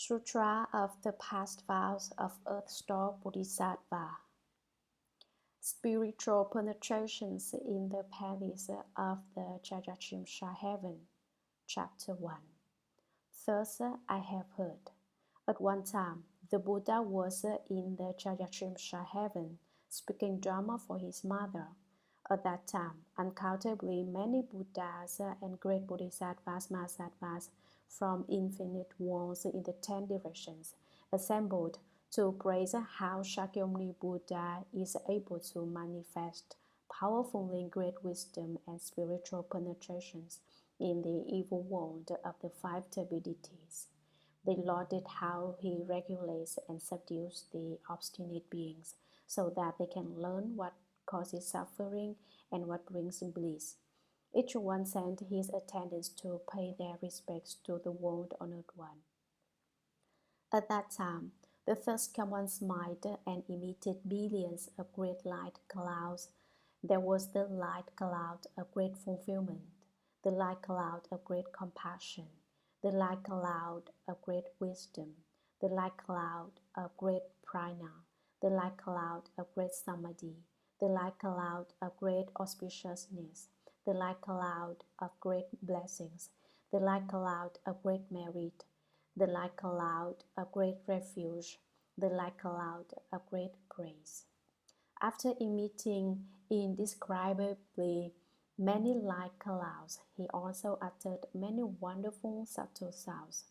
Sutra of the Past Vows of Earth-Store Bodhisattva. Spiritual penetrations in the palace of the Trayastrimsha Heaven. Chapter 1. Thus I have heard. At one time, the Buddha was in the Trayastrimsha Heaven, speaking Dharma for his mother. At that time, uncountably many Buddhas and great Bodhisattvas, Mahasattvas, from infinite worlds in the 10 directions, assembled to praise how Shakyamuni Buddha is able to manifest powerfully great wisdom and spiritual penetrations in the evil world of the Five Turbidities. They lauded how he regulates and subdues the obstinate beings so that they can learn what causes suffering and what brings bliss. Each one sent his attendants to pay their respects to the world honored one. At that time, the first common smiled and emitted billions of great light clouds. There was the light cloud of great fulfillment, the light cloud of great compassion, the light cloud of great wisdom, the light cloud of great prajna, the light cloud of great samadhi, the light cloud of great auspiciousness, the light cloud of great blessings, the light cloud of great merit, the light cloud of great refuge, the light cloud of great praise. After emitting indescribably many light clouds, he also uttered many wonderful subtle sounds.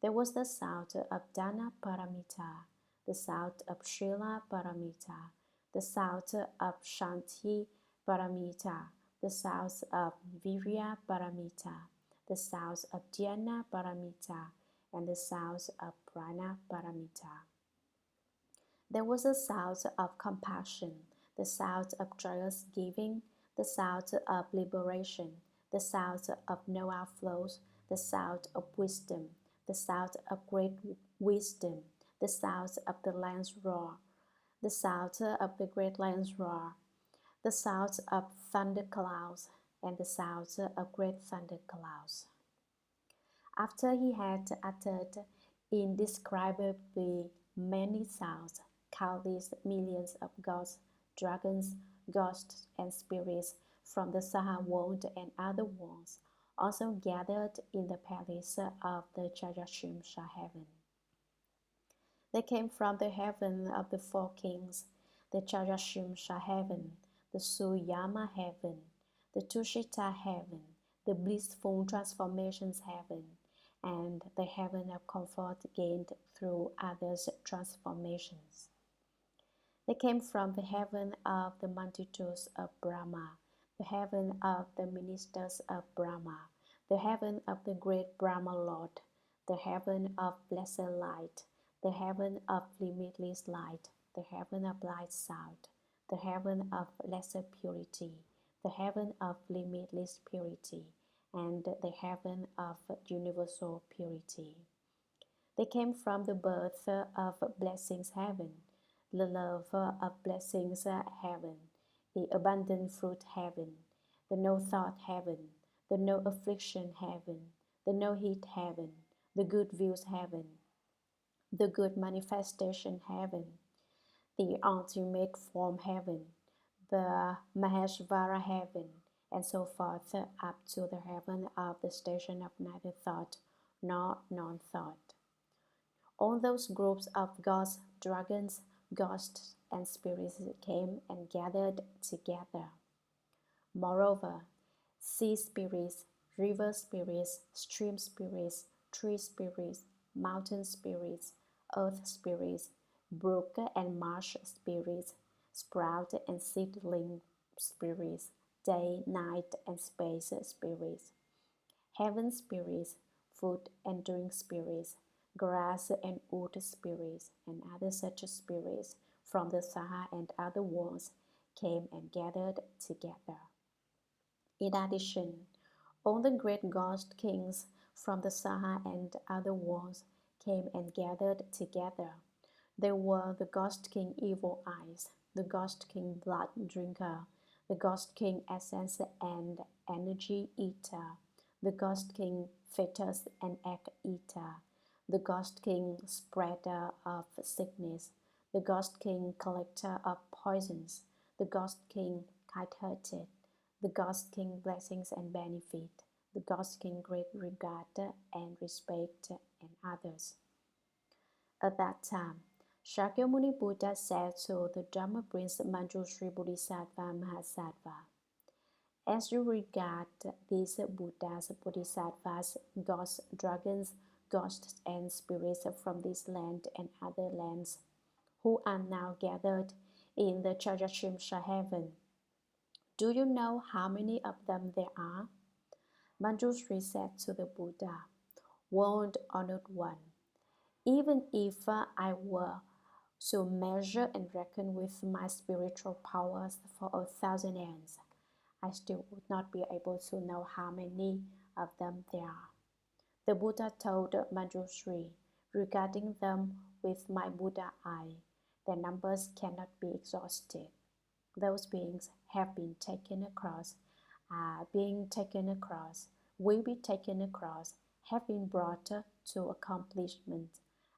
There was the sound of Dana Paramita, the sound of Shila Paramita, the sound of Shanti Paramita, the sounds of Virya Paramita, the sounds of Dhyana Paramita, and the sounds of Prana Paramita. There was a sound of compassion, the sound of joyous giving, the sound of liberation, the sound of no outflows, the sound of wisdom, the sound of great wisdom, the sound of the lion's roar, the sound of the great lion's roar, the sound of thunder clouds, and the sound of great thunder clouds. After he had uttered indescribably many sounds, countless millions of gods, dragons, ghosts, and spirits from the Saha world and other worlds also gathered in the palace of the Trayastrimsha Heaven. They came from the heaven of the four kings, the Trayastrimsha Heaven, the Suyama Heaven, the Tushita Heaven, the Blissful Transformations Heaven, and the heaven of comfort gained through others' transformations. They came from the heaven of the multitudes of Brahma, the heaven of the ministers of Brahma, the heaven of the great Brahma Lord, the heaven of blessed light, the heaven of limitless light, the heaven of light sound, the heaven of lesser purity, the heaven of limitless purity, and the heaven of universal purity. They came from the birth of blessings heaven, the love of blessings heaven, the abundant fruit heaven, the no thought heaven, the no affliction heaven, the no heat heaven, the good views heaven, the good manifestation heaven, the ultimate form heaven, the Maheshvara heaven, and so forth up to the heaven of the station of neither thought nor non-thought. All those groups of gods, dragons, ghosts, and spirits came and gathered together. Moreover, sea spirits, river spirits, stream spirits, tree spirits, mountain spirits, earth spirits, brook and marsh spirits, sprout and seedling spirits, day, night, and space spirits, heaven spirits, food and drink spirits, grass and wood spirits, and other such spirits from the Saha and other worlds came and gathered together. In addition, all the great ghost kings from the Saha and other worlds came and gathered together. They were the Ghost King Evil Eyes, the Ghost King Blood Drinker, the Ghost King Essence and Energy Eater, the Ghost King Fetus and Egg Eater, the Ghost King, spreader of sickness, the Ghost King, collector of poisons, the Ghost King, kind-hearted, the Ghost King, blessings and benefit, the Ghost King, great regard and respect, and others. At that time, Shakyamuni Buddha said to the Dharma Prince Manjushri Bodhisattva Mahasattva, as you regard these Buddhas, Bodhisattvas, gods, dragons, ghosts, and spirits from this land and other lands, who are now gathered in the Trayastrimsha Heaven, do you know how many of them there are? Manjushri said to the Buddha, World Honored One, even if I were to measure and reckon with my spiritual powers for 1,000 years, I still would not be able to know how many of them there are. The Buddha told Manjushri, regarding them with my Buddha eye, their numbers cannot be exhausted. Those beings have been taken across, are being taken across, will be taken across, have been brought to accomplishment,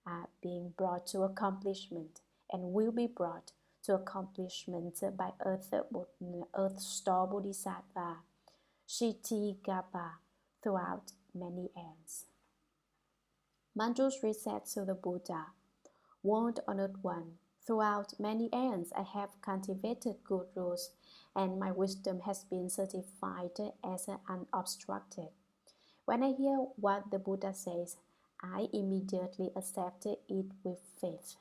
are being brought to accomplishment, and will be brought to accomplishment by Earth Star Bodhisattva, Kshitigarbha, throughout many aeons. Manjushri said to the Buddha, World Honored One, throughout many aeons I have cultivated good rules, and my wisdom has been certified as unobstructed. When I hear what the Buddha says, I immediately accept it with faith.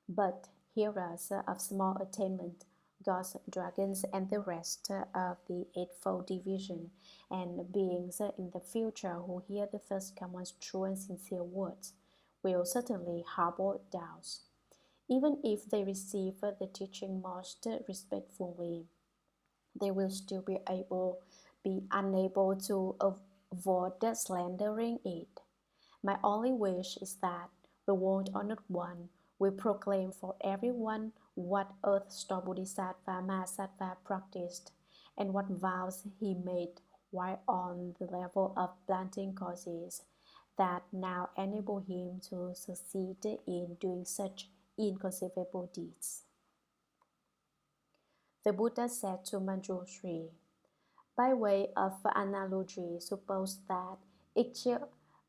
But hearers of small attainment, gods, dragons, and the rest of the Eightfold Division, and beings in the future who hear the First Command's true and sincere words, will certainly harbor doubts. Even if they receive the teaching most respectfully, they will still be unable to avoid slandering it. My only wish is that the World Honored One will proclaim for everyone what Earth Star Bodhisattva Mahasattva practiced and what vows he made while on the level of planting causes that now enable him to succeed in doing such inconceivable deeds. The Buddha said to Manjushri, by way of analogy, suppose that each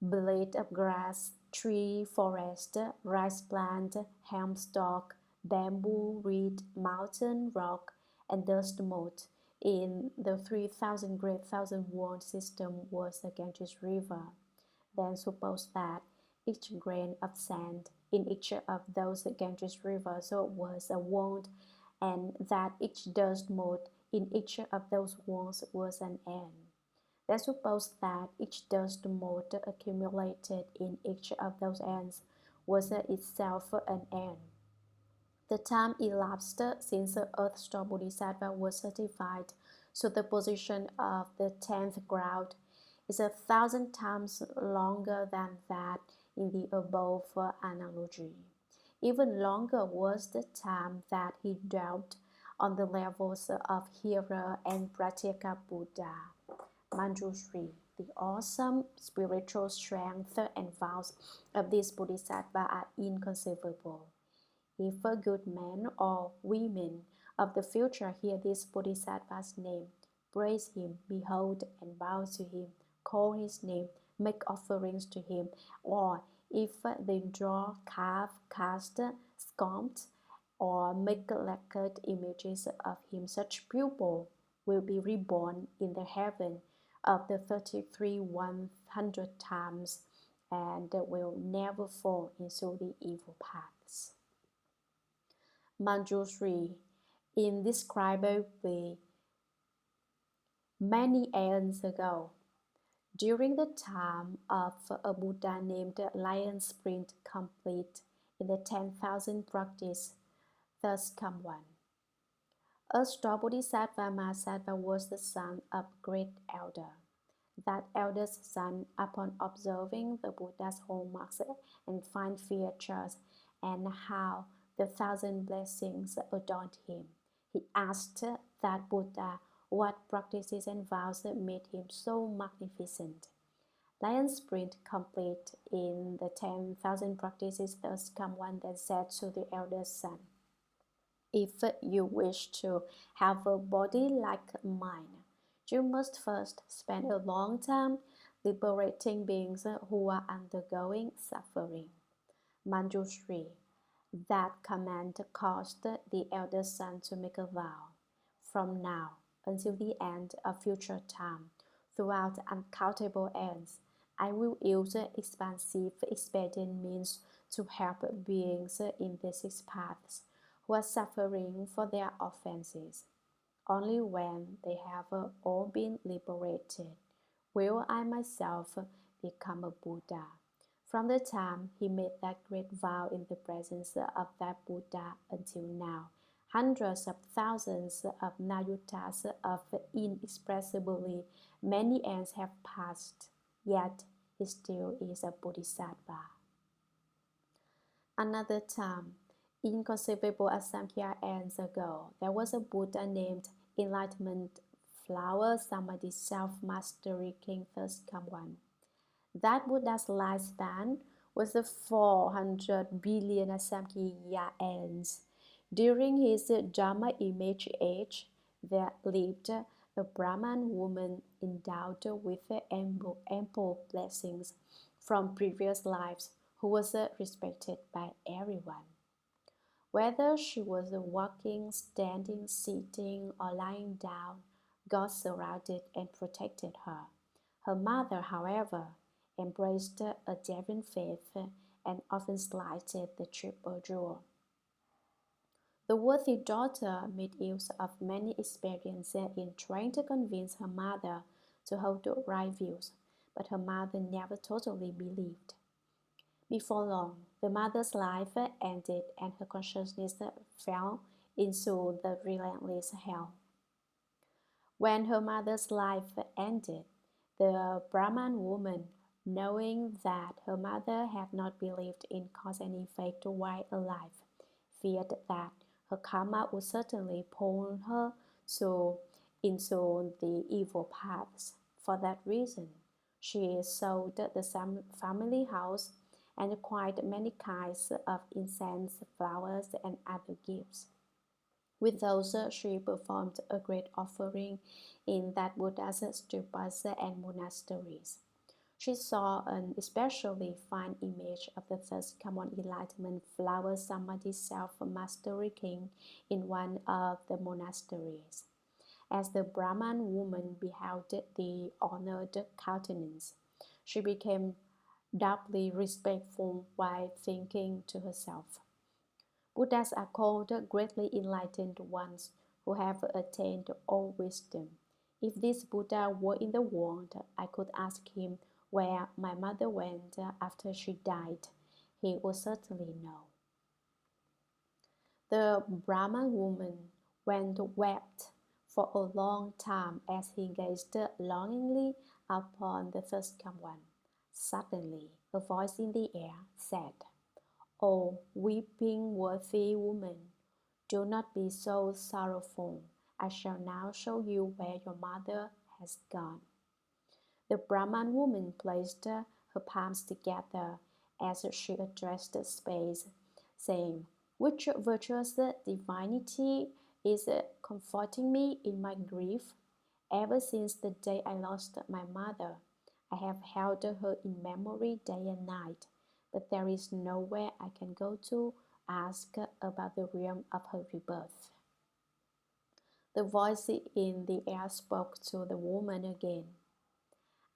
blade of grass, tree, forest, rice plant, hemp stalk, bamboo, reed, mountain, rock, and dust mote in the 3,000 great thousand-world system was the Ganges River. Then suppose that each grain of sand in each of those Ganges rivers was a world, and that each dust mote in each of those worlds was an ant. Then suppose that each dust mote accumulated in each of those ants was itself an ant. The time elapsed since the Earth Star Bodhisattva was certified to the position of the 10th ground is 1,000 times longer than that in the above analogy. Even longer was the time that he dwelt on the levels of Hira and Pratyeka Buddha. Manjushri, the awesome spiritual strength and vows of this Bodhisattva are inconceivable. If a good men or women of the future hear this Bodhisattva's name, praise him, behold and bow to him, call his name, make offerings to him, or if they draw, carve, cast, sculpt, or make lacquered images of him, such pupil will be reborn in the heaven of the 33,100 times and will never fall into the evil paths. Manjushri, indescribably many aeons ago, during the time of a Buddha named Lion Sprint complete in the 10,000 practice, thus come one. A star Bodhisattva Mahasattva was the son of a great elder. That elder's son, upon observing the Buddha's hallmarks and fine features and how the 1,000 blessings adorned him, he asked that Buddha what practices and vows made him so magnificent. Lion sprint complete in the 10,000 practices. Thus come one that said to the elder son, if you wish to have a body like mine, you must first spend a long time liberating beings who are undergoing suffering. Manjushri. That command caused the elder son to make a vow. From now until the end of future time, throughout uncountable ends, I will use expansive expedient means to help beings in the six paths who are suffering for their offenses. Only when they have all been liberated will I myself become a Buddha. From the time he made that great vow in the presence of that Buddha until now, hundreds of thousands of nayutas of inexpressibly many ends have passed, yet he still is a Bodhisattva. Another time, inconceivable as Samkhya eons ago, there was a Buddha named Enlightenment, Flower, Samadhi, Self-Mastery, King, First Come One. That Buddha's lifespan was the 400 billion Samkhya eons. During his Dharma image age, there lived a Brahman woman endowed with ample blessings from previous lives, who was respected by everyone. Whether she was walking, standing, sitting, or lying down, God surrounded and protected her. Her mother, however, embraced a daring faith and often slighted the triple jewel. The worthy daughter made use of many experiences in trying to convince her mother to hold the right views, but her mother never totally believed. Before long, the mother's life ended and her consciousness fell into the relentless hell. When her mother's life ended, the Brahman woman, knowing that her mother had not believed in cause and effect while alive, feared that her karma would certainly pull her into the evil paths. For that reason, she sold the family house and acquired many kinds of incense, flowers, and other gifts. With those, she performed a great offering in that Buddha's stupas and monasteries. She saw an especially fine image of the first common enlightenment flower samadhi self-mastery king in one of the monasteries. As the Brahman woman beheld the honored countenance, she became doubly respectful while thinking to herself, Buddhas are called greatly enlightened ones who have attained all wisdom. If this Buddha were in the world, I could ask him where my mother went after she died. He would certainly know. The Brahman woman wept for a long time as he gazed longingly upon the first come one. Suddenly, a voice in the air said, "O weeping worthy woman, do not be so sorrowful. I shall now show you where your mother has gone." The Brahman woman placed her palms together as she addressed the space, saying, "Which virtuous divinity is comforting me in my grief? Ever since the day I lost my mother, I have held her in memory day and night, but there is nowhere I can go to ask about the realm of her rebirth." The voice in the air spoke to the woman again.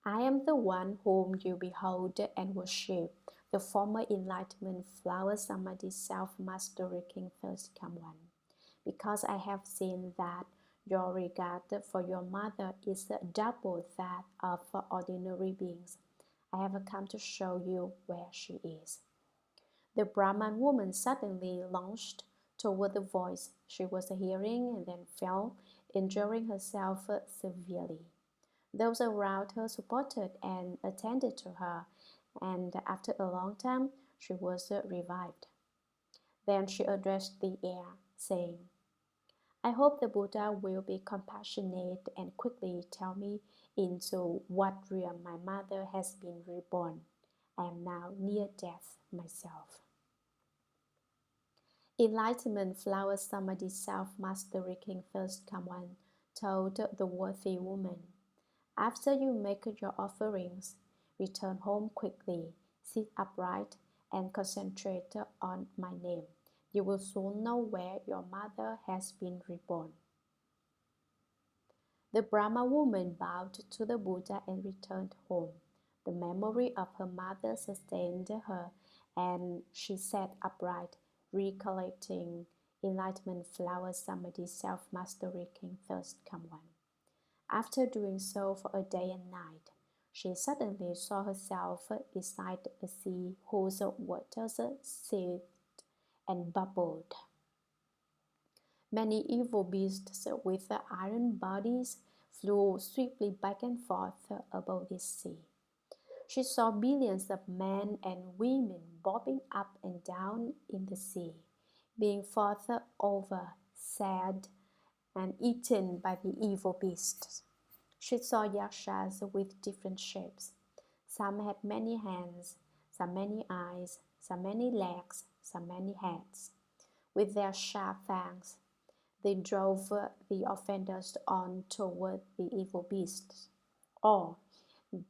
"I am the one whom you behold and worship, the former enlightenment flower samadhi self-mastery king first come one. Because I have seen that your regard for your mother is double that of ordinary beings, I have come to show you where she is." The Brahman woman suddenly launched toward the voice she was hearing and then fell, injuring herself severely. Those around her supported and attended to her, and after a long time she was revived. Then she addressed the air, saying, I hope the Buddha will be compassionate and quickly tell me into what realm my mother has been reborn. I am now near death myself. Enlightenment Flower Samadhi Self-Mastery King First Come One told the worthy woman, after you make your offerings, return home quickly, sit upright, and concentrate on my name. You will soon know where your mother has been reborn. The Brahma woman bowed to the Buddha and returned home. The memory of her mother sustained her, and she sat upright, recollecting Enlightenment Flower Samadhi Self-Mastery King First Come One. After doing so for a day and night, she suddenly saw herself beside a sea whose waters seethed and bubbled. Many evil beasts with iron bodies flew swiftly back and forth above this sea. She saw billions of men and women bobbing up and down in the sea, being fought over, sad, and eaten by the evil beasts. She saw yakshas with different shapes. Some had many hands, some many eyes, some many legs, some many heads. With their sharp fangs, they drove the offenders on toward the evil beasts. Or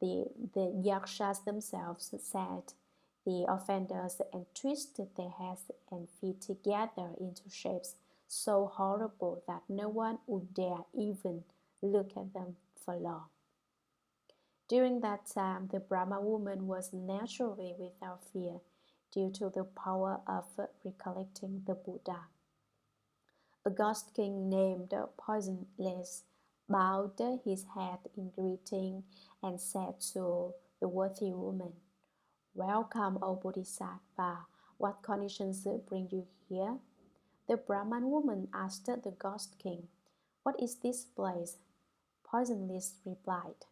the yakshas themselves set the offenders and twisted their heads and feet together into shapes so horrible that no one would dare even look at them for long. During that time, the Brahma woman was naturally without fear due to the power of recollecting the Buddha. A ghost king named Poisonless bowed his head in greeting and said to the worthy woman, "Welcome, O Bodhisattva. What conditions bring you here?" The Brahman woman asked the ghost king, "What is this place?" Poisonless replied,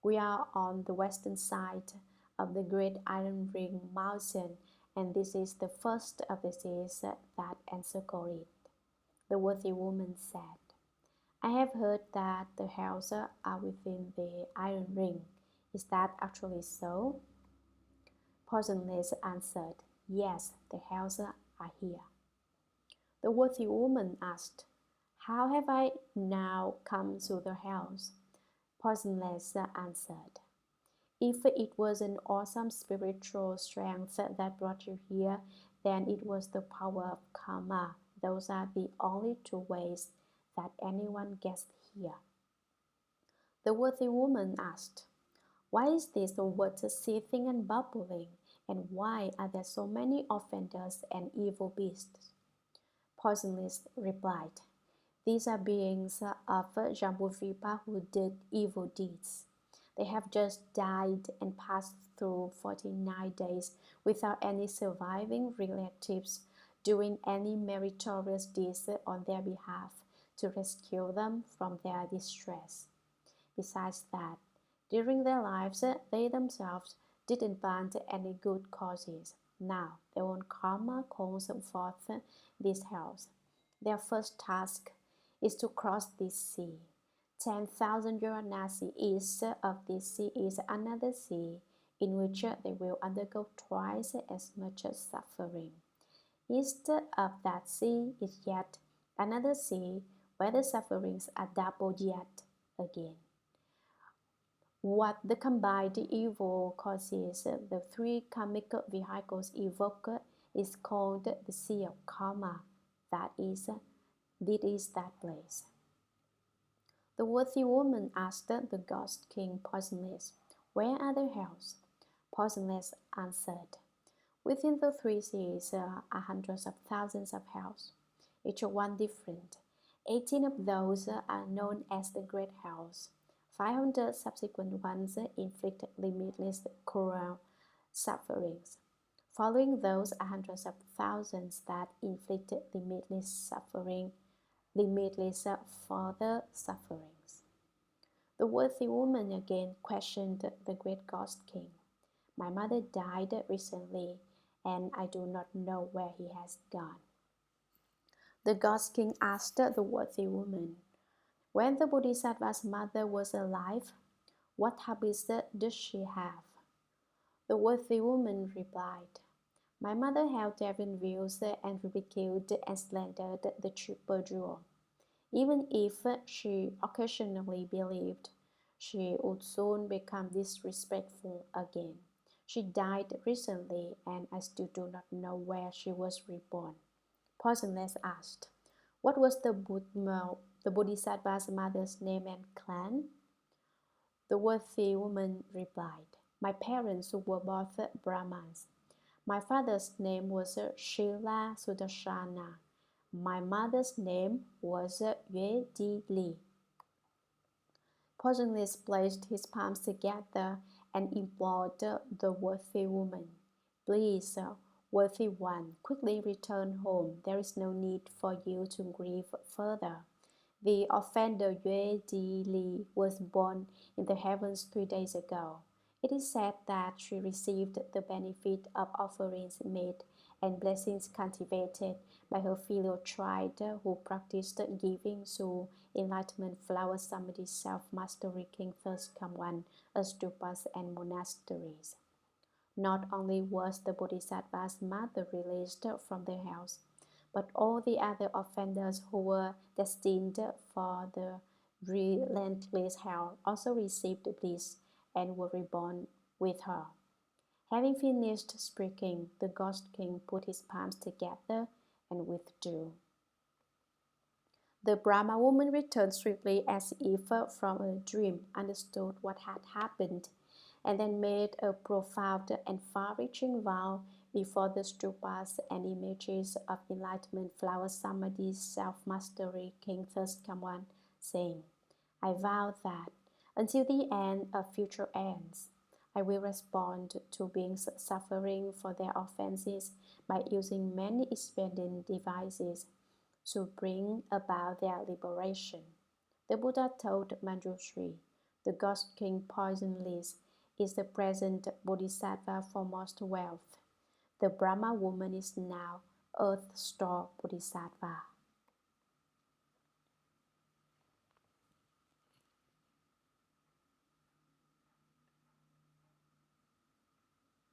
"We are on the western side of the great iron ring mountain, and this is the first of the seas that encircle it." The worthy woman said, "I have heard that the hells are within the iron ring. Is that actually so?" Poisonless answered, "Yes, the hells are here." The worthy woman asked, "How have I now come to the hells?" Poisonless answered, "If it was an awesome spiritual strength that brought you here, then it was the power of karma. Those are the only two ways that anyone gets here." The worthy woman asked, "Why is this water seething and bubbling, and why are there so many offenders and evil beasts?" Poisonless replied, "These are beings of Jambudvipa who did evil deeds. They have just died and passed through 49 days without any surviving relatives doing any meritorious deeds on their behalf to rescue them from their distress. Besides that, during their lives, they themselves didn't plant any good causes. Now, their own karma calls forth these hells. Their first task is to cross this sea. 10,000 yoranasi east of this sea is another sea in which they will undergo twice as much suffering. East of that sea is yet another sea where the sufferings are doubled yet again. What the combined evil causes the three karmic vehicles evoke is called the sea of karma. That is that place. The worthy woman asked the ghost king Poisonless, "Where are the hells?" Poisonless answered, "Within the three seas are hundreds of thousands of hells, each one different. 18 of those are known as the great hells. 500 subsequent ones inflict limitless cruel sufferings. Following those are hundreds of thousands that inflict limitless suffering, limitless further sufferings." The worthy woman again questioned the great ghost king. "My mother died recently, and I do not know where he has gone." The God's king asked the worthy woman, when the Bodhisattva's mother was alive, what habits did she have? The worthy woman replied, my mother held different views and ridiculed and slandered the triple jewel. Even if she occasionally believed, she would soon become disrespectful again. She died recently, and I still do not know where she was reborn. Poisonless asked, what was the Bodhisattva's mother's name and clan? The worthy woman replied, my parents were both Brahmins. My father's name was Shila Sudarshana. My mother's name was Yue Di Li. Poisonless placed his palms together and implored the worthy woman, please, worthy one, quickly return home. There is no need for you to grieve further. The offender Yue Di Li was born in the heavens 3 days ago. It is said that she received the benefit of offerings made and blessings cultivated by her filial tribe who practiced giving to Enlightenment flower samadhi self-mastery king first come one stupas and monasteries. Not only was the Bodhisattva's mother released from the house, but all the other offenders who were destined for the relentless hell also received bliss and were reborn with her. Having finished speaking, the ghost king put his palms together and withdrew. The Brahma woman returned swiftly as if from a dream, understood what had happened, and then made a profound and far-reaching vow before the stupas and images of enlightenment flower samadhi self-mastery king thirst come one, saying, I vow that until the end of future ends, I will respond to beings suffering for their offenses by using many expedient devices to bring about their liberation. The Buddha told Manjushri, the ghost king Poisonless is the present Bodhisattva foremost wealth. The Brahma woman is now Earth Store Bodhisattva.